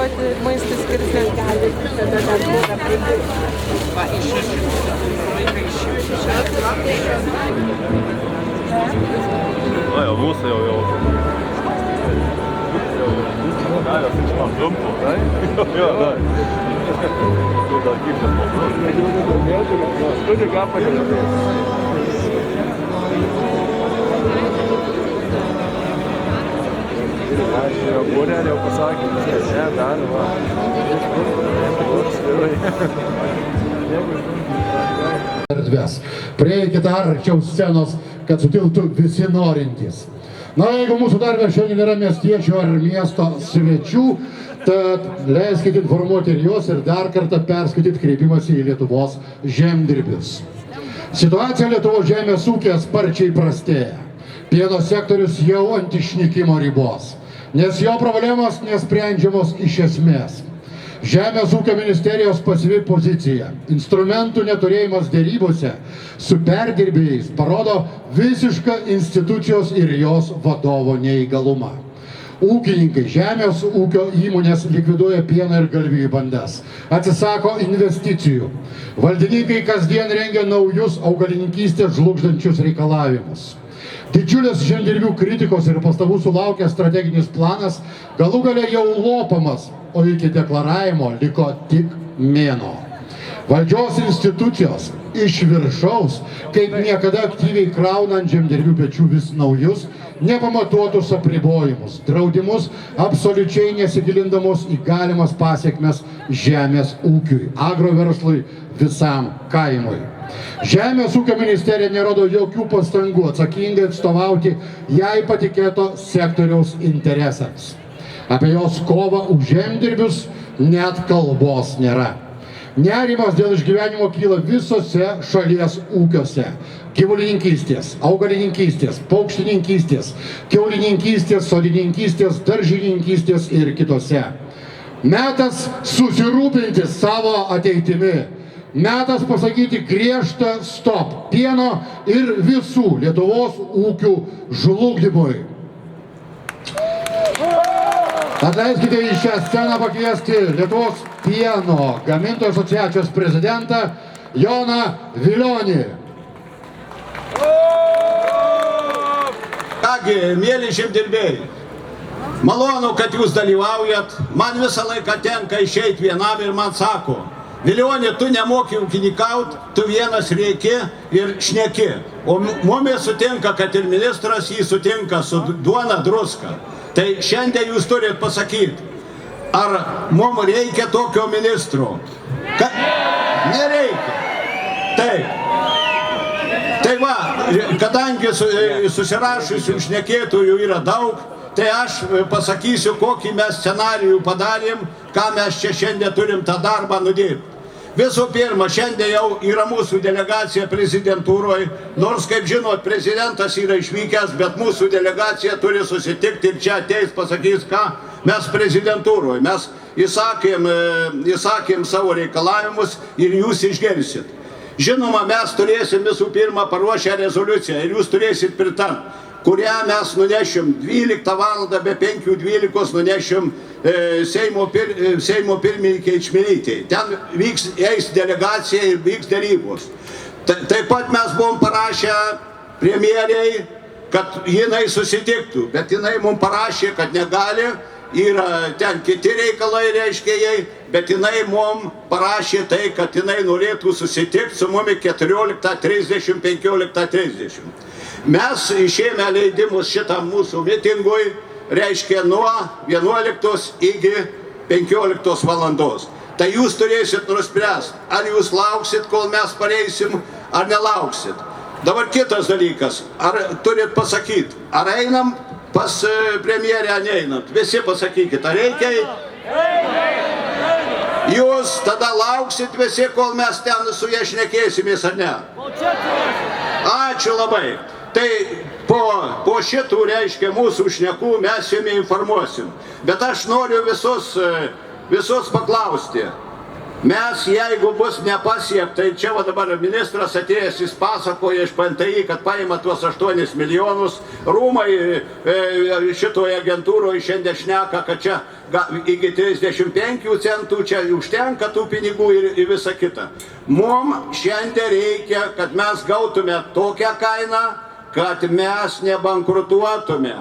duoti maistą skirs lentelį, tada dar būna pridėti. Va, iš 600 vaikai iš 600. Na ja, mūsų jau. Ja, das ist schon Lumpo, ne? Ja, nein. So, da gibt es noch. Stunde gab es ja. Būrė, jau pasakė, viskas, ne, dalį, va. Erdvės. Prieikite arčiau scenos, kad sutiltų visi norintys. Na, jeigu mūsų darbė šiandien yra miestiečių ar miesto svečių, tad leiskite informuoti ir juos ir dar kartą perskaityti kreipimąsi į Lietuvos žemdirbius. Situacija Lietuvos žemės ūkėje sparčiai prastėja. Pieno sektorius jau ant išnykimo ribos, nes jo problemos nesprendžiamos iš esmės. Žemės ūkio ministerijos pasyvi pozicija, instrumentų neturėjimas dėrybose su perdirbėjais parodo visišką institucijos ir jos vadovo neįgalumą. Ūkininkai žemės ūkio įmonės likviduoja pieną ir galvijų bandas, atsisako investicijų. Valdininkai kasdien rengia naujus augalininkystės žlugdančius reikalavimus. Didžiulės žemdirbių kritikos ir pastabų sulaukęs strateginis planas galų gale jau lopamas, o iki deklaravimo liko tik mėnuo. Valdžios institucijos iš viršaus, kaip niekada aktyviai kraunant žemdirbių pečių vis naujus, nepamatuotus apribojimus, draudimus, absoliučiai nesigilindamos į galimas pasiekmes žemės ūkiui, agroverslui, visam kaimui. Žemės ūkio ministerija nerodo jokių pastangų atsakingai atstovauti jai patikėto sektoriaus interesams. Apie jos kovą už žemdirbius net kalbos nėra. Nerimas dėl išgyvenimo kyla visose šalies ūkiuose. Gyvulininkystės, augalininkystės, paukštininkystės, kiaulininkystės, sodininkystės, daržininkystės ir kitose. Metas susirūpinti savo ateitimi. Metas pasakyti griežtą stop pieno ir visų Lietuvos ūkių žlugdymui. Atleiskite į šią sceną pakviesti Lietuvos pieno gamintojų asociacijos prezidentą Joną Vilionį. Kągi, mėly žemdirbiai, malonu, kad jūs dalyvaujat. Man visą laiką tenka išeiti vienam ir man sako: Vilionė, tu nemoki ūkininkaut, tu vienas reiki ir šneki. O mumis sutinka, kad ir ministras jį sutinka su duona druska. Tai šiandien jūs turit pasakyti, ar mums reikia tokio ministro? Nereikia. Taip. Tai va, kadangi susirašusių šnekėtojų yra daug, tai aš pasakysiu, kokį mes scenarijų padarėm, ką mes čia šiandien turim tą darbą nudirbti. Visų pirma, šiandien jau yra mūsų delegacija prezidentūroje, nors, kaip žinot, prezidentas yra išvykęs, bet mūsų delegacija turi susitikti ir čia ateis, pasakys, ką mes prezidentūroje. Mes įsakėm savo reikalavimus ir jūs išgirsit. Žinoma, mes turėsim visų pirma paruošę rezoliuciją ir jūs turėsit pritart, kurią mes nunešim 12 valandą be 5:12 nunešim Seimo pirmininkei Čmilytei. Ten eis delegacija ir vyks dėrybos. Taip pat mes buvom parašę premjeriai, kad jinai susitiktų, bet jinai mums parašė, kad negali, yra ten kiti reikalai reiškia jai, bet jinai mums parašė tai, kad jinai norėtų susitikti su mumis 14:30, 15:30. Mes išėmė leidimus šitam mūsų mitingui, reiškia nuo 11 iki 15 valandos. Tai jūs turėsit nuspręsti, ar jūs lauksit, kol mes pareisim, ar nelauksit. Dabar kitas dalykas, ar turit pasakyti, ar einam pas premjerę, ar neinam. Visi pasakykit, ar reikia? Jūs tada lauksit visi, kol mes ten su jie šnekėsimės, ar ne? Ačiū labai. Tai po šitų, reiškia, mūsų šnekų mes jums informuosim. Bet aš noriu visus paklausti. Mes, jeigu bus nepasiekta, tai čia va dabar ministras atėjęs, jis pasakoja iš PNTI, kad paima tuos 8 milijonus, rūmai šitoje agentūroje šiandien šneka, kad čia iki 35 centų, čia užtenka tų pinigų ir visa kita. Mums šiandien reikia, kad mes gautume tokią kainą, kad mes nebankrutuotume.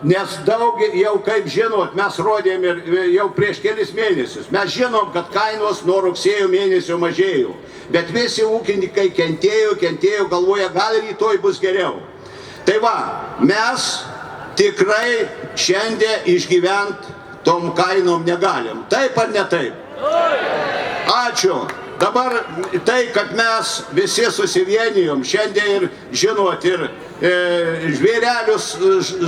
Nes daug, jau kaip žinot, mes rodėm ir jau prieš kelis mėnesius. Mes žinom, kad kainos nuo rugsėjo mėnesio mažėjo. Bet visi ūkininkai kentėjo, galvoja, gal rytoj bus geriau. Tai va, mes tikrai šiandien išgyvent tom kainom negalim. Taip ar ne taip? Ačiū. Dabar tai, kad mes visi susivienijom, šiandien ir žinot, ir žvėrelius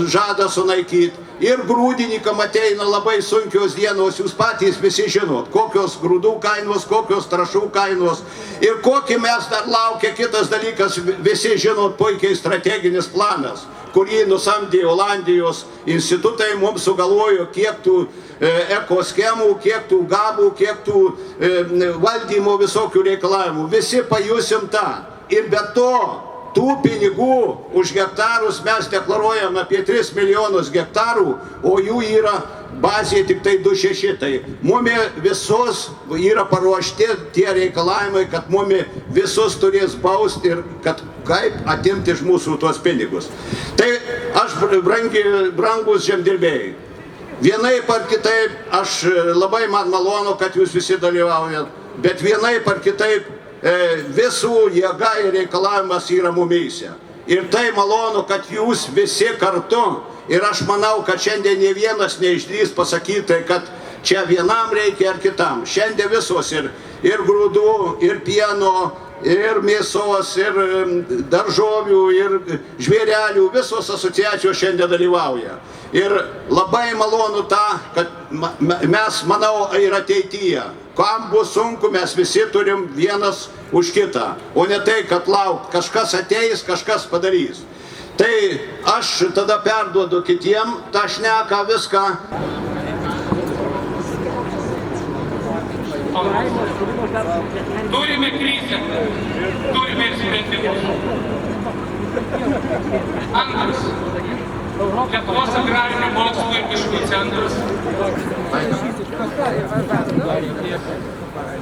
žada sunaikyti, ir grūdininkam ateina labai sunkios dienos, jūs patys visi žinot, kokios grūdų kainos, kokios trąšų kainos, ir kokį mes dar laukia. Kitas dalykas, visi žinot, puikiai strateginis planas, kurį nusamdė Olandijos institutai, mums sugalvojo, kiek tų ekoschemų, kiek tų gabų, kiek tų valdymo visokių reikalavimų. Visi pajusim tą. Ir be to, tų pinigų už hektarus mes deklaruojam apie 3 milijonus hektarų, o jų yra bazėje tik tai 2,6. Tai mumi visus yra paruošti tie reikalavimai, kad mumi visus turės bausti ir kad kaip atimti iš mūsų tuos pinigus. Tai aš, brangus žemdirbėjai, vienaip ar kitaip, aš labai man malonu, kad jūs visi dalyvaujat, bet vienaip ar kitaip visų jėga ir reikalavimas yra mumyse. Ir tai malonu, kad jūs visi kartu, ir aš manau, kad šiandien ne vienas neišdrįs pasakyti, kad čia vienam reikia ar kitam. Šiandien visos ir grūdų, ir pieno, ir mėsos, ir daržovių, ir žvėrelių, visos asociacijos šiandien dalyvauja. Ir labai malonu tą, kad mes, manau, ir ateityje, kam bus sunku, mes visi turim vienas už kitą, o ne tai, kad laukt, kažkas ateis, kažkas padarys. Tai aš tada perduodu kitiem tą šneką, viską. Turime krizę, turime ir sprendimus. Antras, Lietuvos agrarinių mokslų ir miškų centras.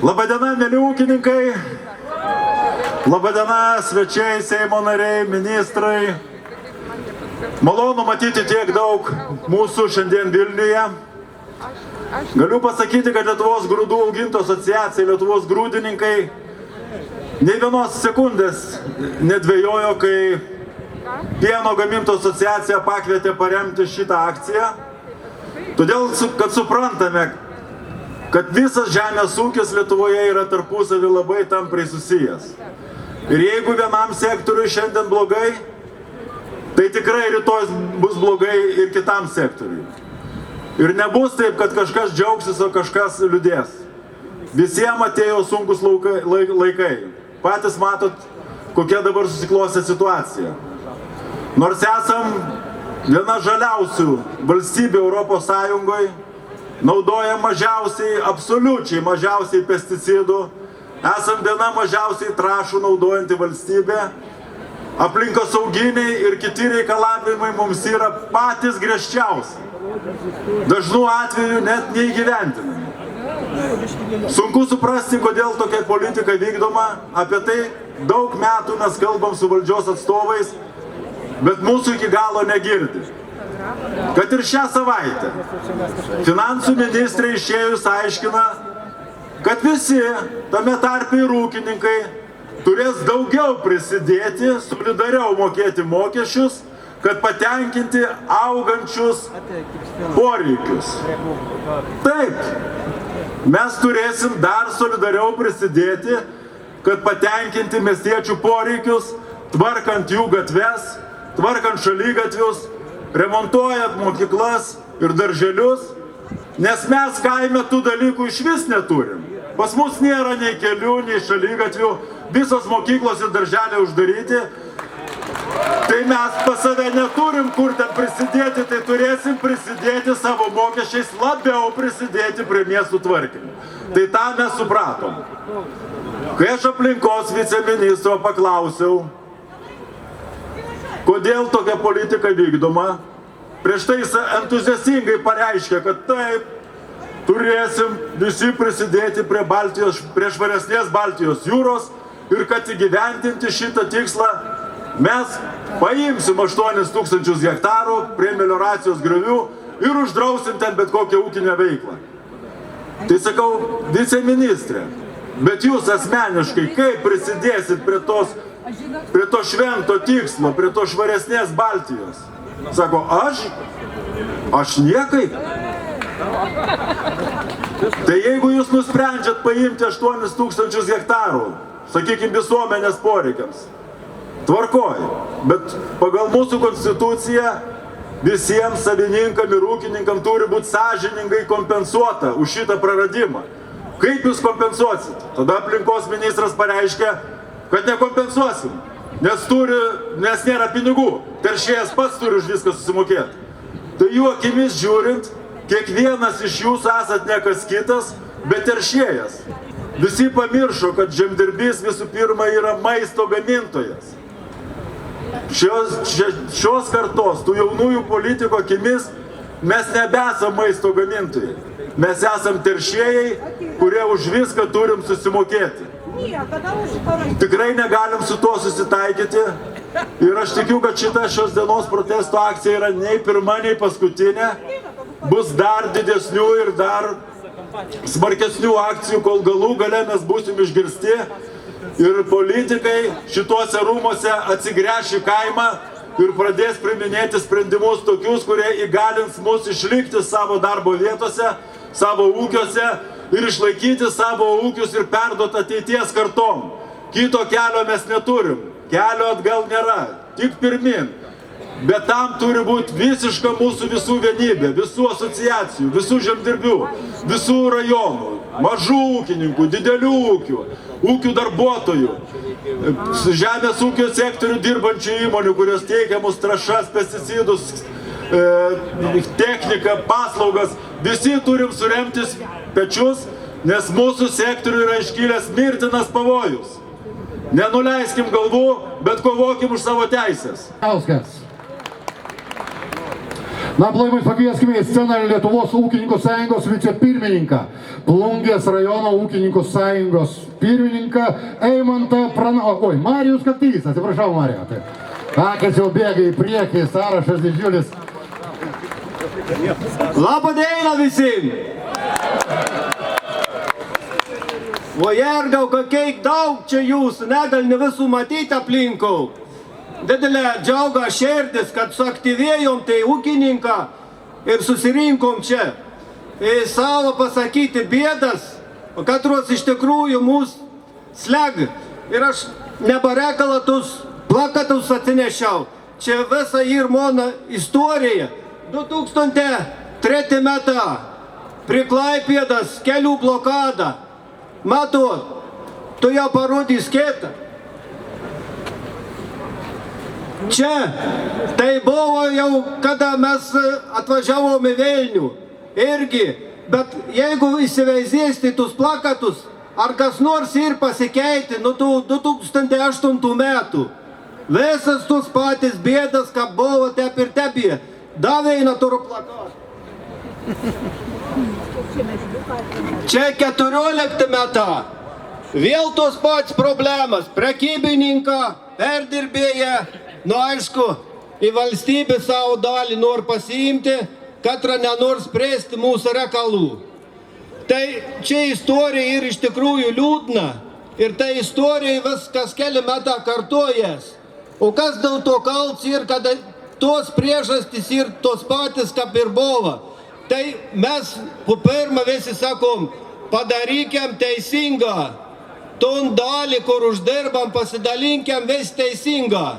Labadiena, mėly ūkininkai, labadiena, svečiai, Seimo nariai, ministrai. Malonu matyti tiek daug mūsų šiandien Vilniuje. Galiu pasakyti, kad Lietuvos grūdų augintojų asociacija, Lietuvos grūdininkai nei vienos sekundės nedvejojo, kai Pieno gamintojų asociacija pakvietė paremti šitą akciją. Todėl, kad suprantame, kad visas žemės ūkis Lietuvoje yra tarpusavį labai tampriai susijęs. Ir jeigu vienam sektoriui šiandien blogai, tai tikrai rytoj bus blogai ir kitam sektoriui. Ir nebus taip, kad kažkas džiaugsis, o kažkas liūdės. Visiems atėjo sunkus laikai. Patys matot, kokia dabar susiklostė situacija. Nors esam viena žaliausių valstybių Europos Sąjungoje, naudoja mažiausiai, absoliučiai mažiausiai pesticidų, esam viena mažiausiai trąšų naudojanti valstybė, aplinkosauginiai ir kiti reikalavimai mums yra patys griežčiausi. Dažnu atveju net neįgyventinami. Sunku suprasti, kodėl tokia politika vykdoma, apie tai daug metų mes kalbam su valdžios atstovais, bet mūsų iki galo negirdi. Kad ir šią savaitę finansų ministrė išėjus aiškina, kad visi, tame tarpe ir ūkininkai, turės daugiau prisidėti, solidariau mokėti mokesčius, kad patenkinti augančius poreikius. Taip, mes turėsim dar solidariau prisidėti, kad patenkinti miestiečių poreikius, tvarkant jų gatves, tvarkant šaligatvius, remontuojant mokyklas ir darželius, nes mes kaime tų dalykų iš vis neturim. Pas mus nėra nei kelių, nei šaligatvių, visos mokyklos ir darželiai uždaryti. Tai mes pas save neturim kur ten prisidėti, tai turėsim prisidėti savo mokesčių. mokesčiais labiau prisidėti prie miestų tvarkymo. Tai tą mes supratom. Kai aš aplinkos viceministro paklausiau, kodėl tokia politika vykdoma, prieš tai jis entuziastingai pareiškė, kad taip, turėsim visi prisidėti prie švaresnės Baltijos jūros ir kad įgyvendinti šitą tikslą mes paimsim 8000 hektarų prie melioracijos griovių ir uždrausim ten bet kokią ūkinę veiklą. Tai sakau, viceministrė, bet jūs asmeniškai kaip prisidėsit prie to švento tikslo, prie to švaresnės Baltijos? Sako, aš niekaip. Tai jeigu jūs nusprendžiat paimti 8000 hektarų, sakykime, visuomenės poreikiams, tvarkoj, bet pagal mūsų konstituciją visiems savininkam ir ūkininkam turi būti sąžiningai kompensuota už šitą praradimą. Kaip jūs kompensuosit? Tada aplinkos ministras pareiškia, kad nekompensuosim, nes nėra pinigų, teršėjas pats turi už viską susimokėti. Tai jų akimis žiūrint, kiekvienas iš jūsų esat ne kas kitas, bet teršėjas. Visi pamiršo, kad žemdirbys visų pirma yra maisto gamintojas. Šios kartos, tų jaunųjų politikų akimis, mes nebesam maisto gamintojai. Mes esam teršėjai, kurie už viską turim susimokėti. Tikrai negalim su tuo susitaikyti. Ir aš tikiu, kad šita šios dienos protesto akcija yra nei pirma, nei paskutinė. Bus dar didesnių ir dar smarkesnių akcijų, kol galų gale mes būsim išgirsti. Ir politikai šituose rūmose atsigręš į kaimą ir pradės priminėti sprendimus tokius, kurie įgalins mus išlikti savo darbo vietose, savo ūkiuose ir išlaikyti savo ūkius ir perduoti ateities kartom. Kito kelio mes neturim, kelio atgal nėra, tik pirmin. Bet tam turi būti visiška mūsų visų vienybė, visų asociacijų, visų žemdirbių, visų rajonų, mažų ūkininkų, didelių ūkių, ūkių darbuotojų, žemės ūkio sektorių dirbančių įmonių, kurios teikia mus trąšas, pesticidus, techniką, paslaugas. Visi turim suremtis pečius, nes mūsų sektoriui yra iškilęs mirtinas pavojus. Nenuleiskim galvų, bet kovokim už savo teisės. Na, aplaimais pakvieskime į sceną Lietuvos ūkininkų sąjungos vicepirmininką, Plungės rajono ūkininkų sąjungos pirmininką Eimantą Marijus Kaktys, atsiprašau, Marija. Akis jau bėga į priekį, sąrašas didžiulis. Labą dieną visiems! Vojergau, kokiai daug čia jūsų, negal ne visų matyti aplinkau. Didelė džiauga širdis, kad suaktyvėjom tai ūkininką ir susirinkom čia. Ir savo pasakyti bėdas, katros iš tikrųjų mūsų sleg. Ir aš nebarekalatus plakatus atsinešiau. Čia visa ir mano istorija. 2003 metą prie Klaipėdos kelių blokada. Matot, tu jau parodys kitą. Čia tai buvo jau, kada mes atvažiavom į Vilnių. Irgi, bet jeigu įsivaizduosite tuos plakatus, ar kas nors ir pasikeitė nuo 2008 metų. Visas tos patys bėdas, ką buvo tep ir tebė. Davė eina turiu plakatą. Čia 14 metą. Vėl tos pats problemas. Prekybininką, perdirbėją, nu aišku, į valstybę savo dalį nori pasiimti, katrą nenori spręsti mūsų reikalų. Tai čia istorija ir iš tikrųjų liūdna. Ir ta istorija viskas keli metą kartojas. O kas dėl to kalts ir kada tos priežastys ir tos patys kaip ir buvo. Tai mes pirmą visi sakom, padarykiam teisingą. Ton dalį, kur uždirbam, pasidalinkiam vis teisingą.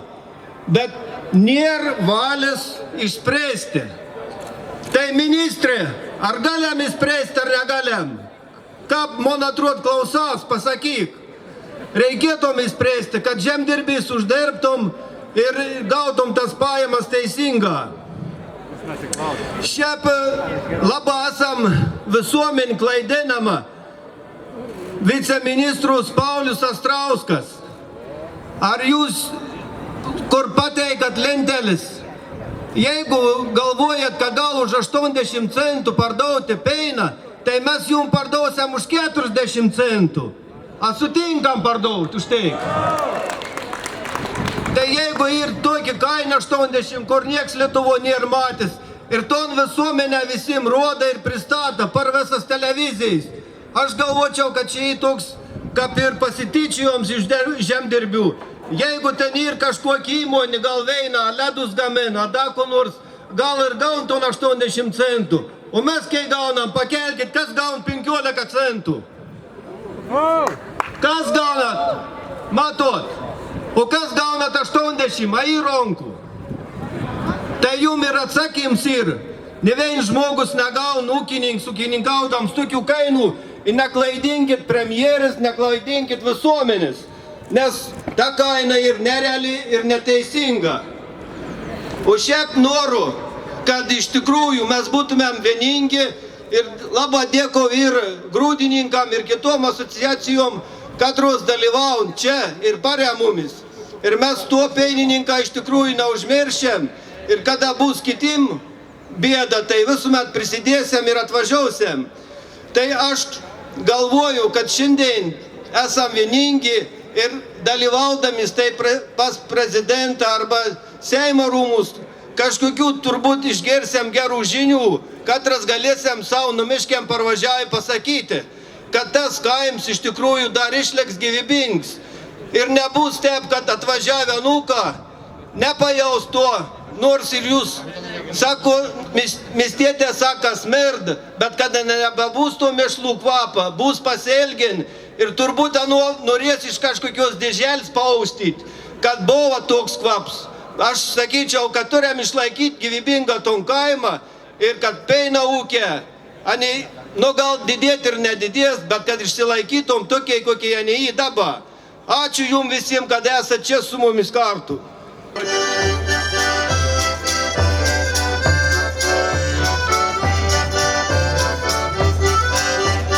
Bet nėra valios išspręsti. Tai ministrė, ar galim išspręsti ar negalim? Kaip, man atrodo, klausas, pasakyk. Reikėtum išspręsti, kad žemdirbys uždirbtum ir gautum tas pajamas teisingą. Šiaip labasam visuomenį klaidinama viceministrus Paulius Astrauskas. Ar jūs, kur pateikat lentelis, jeigu galvojat, kad gal už 80 centų pardauti peiną, tai mes jums pardausim už 40 centų. A sutinkam pardauti už tai? Tai jeigu ir tokia kaina 80, kur nieks Lietuvo nėra matęs, ir ton visuomenę visim rodo ir pristato per visas televizijas, aš galvočiau, kad čia toks, kaip ir pasityčijoms iš žemdirbių. Jeigu ten ir kažkokia įmonė gal veina, ledus gamina, dako nors, gal ir gaun ton 80 centų. O mes kai gaunam, pakelkit, kas gaun 15 centų? Kas gaunat? Matot? O kas gaunat 80, a į ronkų? Tai jum ir atsakyms ir. Ne vien žmogus negaun ūkininkaudams tokių kainų. Ir neklaidinkit premjeris, neklaidinkit visuomenės. Nes ta kaina ir nereali, ir neteisinga. O šiaip noriu, kad iš tikrųjų mes būtumėm vieningi ir labai dėkoju ir grūdininkam, ir kitom asociacijom, katros dalyvaun čia ir parem mumis. Ir mes tuo peinininką iš tikrųjų neužmiršėm. Ir kada bus kitim bėda, tai visuomet prisidėsim ir atvažiausim. Tai aš galvoju, kad šiandien esam vieningi ir dalyvaudamis tai pas prezidentą arba Seimo rūmus kažkokių turbūt išgersiam gerų žinių, katras galėsim savo numiškiam parvažiavai pasakyti, kad tas kaims iš tikrųjų dar išliks gyvybingas. Ir nebus taip, kad atvažiavę anūką nepajaus to, nors ir jūs, sako, miestietė sako smerd, bet kada nebebus to mėšlų kvapą, bus pasielgin ir turbūt norės iš kažkokios dėželės paustyti, kad buvo toks kvaps. Aš sakyčiau, kad turim išlaikyti gyvybingą ton kaimą ir kad peina ūkė, gal didėti ir nedidės, bet kad išsilaikytum tokiai, kokie jie dabar. Ačiū jums visiems, kad esate čia su mumis kartu.